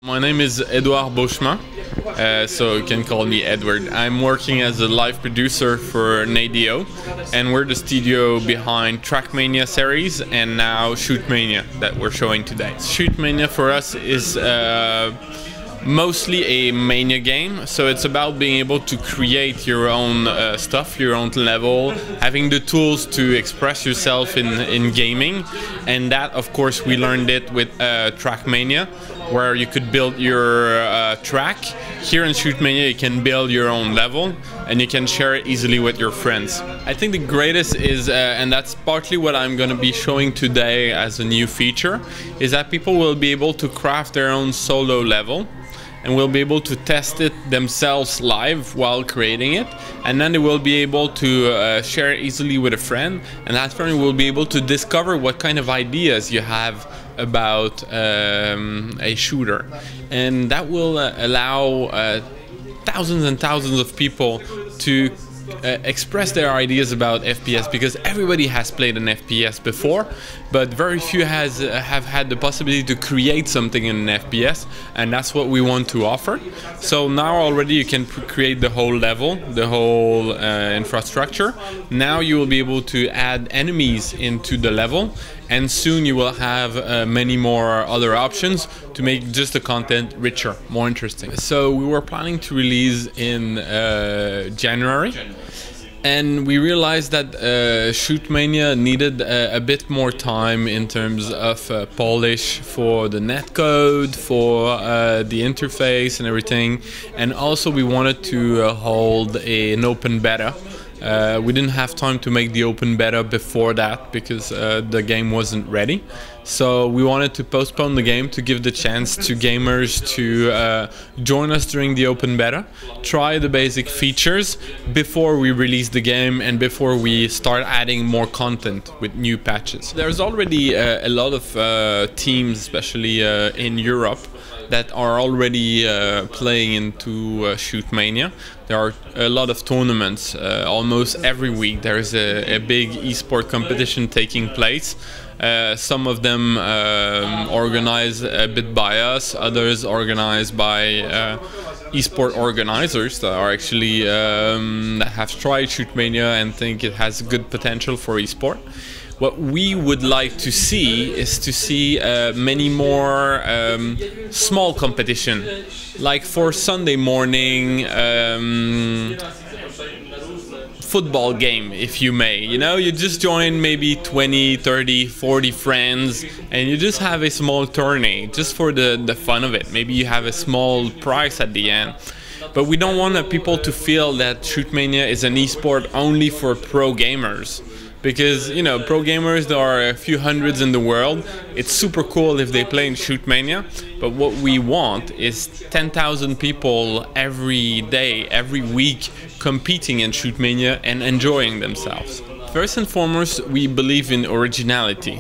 My name is Edouard Beauchemin, so you can call me Edward. I'm working as a live producer for jednego, and we're the studio behind Trackmania series and now Shootmania that we're showing today. Shootmania for us is mostly a mania game, so it's about being able to create your own stuff, your own level, having the tools to express yourself in gaming, and that of course we learned it with Trackmania, where you could build your track. Here in Shootmania you can build your own level and you can share it easily with your friends. I think the greatest is, and that's partly what I'm going to be showing today as a new feature, is that people will be able to craft their own solo level and will be able to test it themselves live while creating it, and then they will be able to share it easily with a friend, and that friend will be able to discover what kind of ideas you have about a shooter, and that will allow thousands and thousands of people to express their ideas about FPS, because everybody has played an FPS before, but very few have had the possibility to create something in an FPS, and that's what we want to offer. So now already you can create the whole level, the whole infrastructure. Now you will be able to add enemies into the level, and soon you will have many more other options to make just the content richer, more interesting. So we were planning to release in January, and we realized that Shootmania needed a bit more time in terms of polish for the netcode, for the interface and everything, and also we wanted to hold an open beta. We didn't have time to make the open beta before that because the game wasn't ready. So we wanted to postpone the game to give the chance to gamers to join us during the open beta, try the basic features before we release the game and before we start adding more content with new patches. There's already a lot of teams, especially in Europe, that are already playing into Shootmania. There are a lot of tournaments. Almost every week there is a big esport competition taking place. Some of them organized a bit by us, others organized by esport organizers that are actually that have tried Shootmania and think it has good potential for esport. What we would like to see is to see many more small competition, like for Sunday morning football game, if you may. You know, you just join maybe 20, 30, 40 friends and you just have a small tourney just for the fun of it. Maybe you have a small prize at the end. But we don't want people to feel that Shootmania is an esport only for pro gamers. Because, you know, pro gamers, there are a few hundreds in the world. It's super cool if they play in Shootmania, but what we want is 10,000 people every day, every week, competing in Shootmania and enjoying themselves. First and foremost, we believe in originality.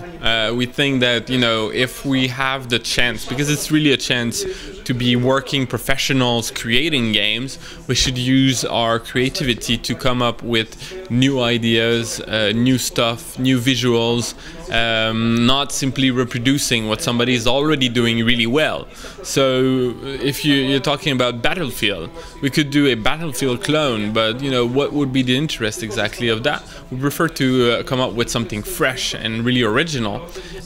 We think that, you know, if we have the chance, because it's really a chance to be working professionals creating games, we should use our creativity to come up with new ideas, new stuff, new visuals, not simply reproducing what somebody is already doing really well. So if you're talking about Battlefield, we could do a Battlefield clone, but you know, what would be the interest exactly of that? We prefer to come up with something fresh and really original.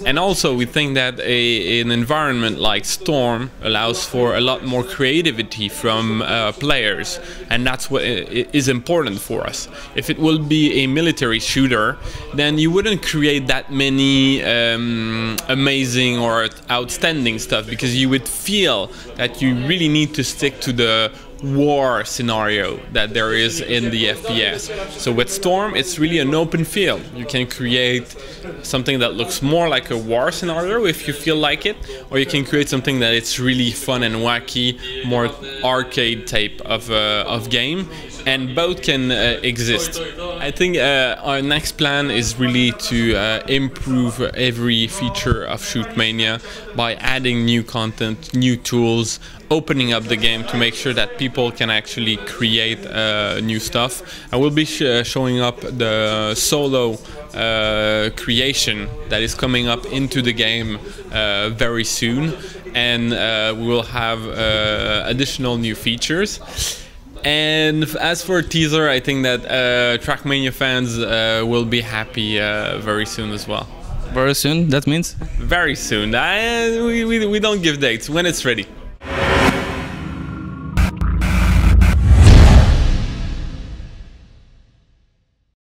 And also we think that an environment like Storm allows for a lot more creativity from players, and that's what is important for us. If it will be a military shooter, then you wouldn't create that many amazing or outstanding stuff, because you would feel that you really need to stick to the war scenario that there is in the FPS. So with Storm, it's really an open field. You can create something that looks more like a war scenario if you feel like it, or you can create something that it's really fun and wacky, more arcade type of game, and both can exist. I think our next plan is really to improve every feature of Shootmania by adding new content, new tools, opening up the game to make sure that people can actually create new stuff. And we'll be showing up the solo creation that is coming up into the game very soon. and we will have additional new features. And as for a teaser, I think that Trackmania fans will be happy very soon as well. Very soon, that means? Very soon. We don't give dates, when it's ready.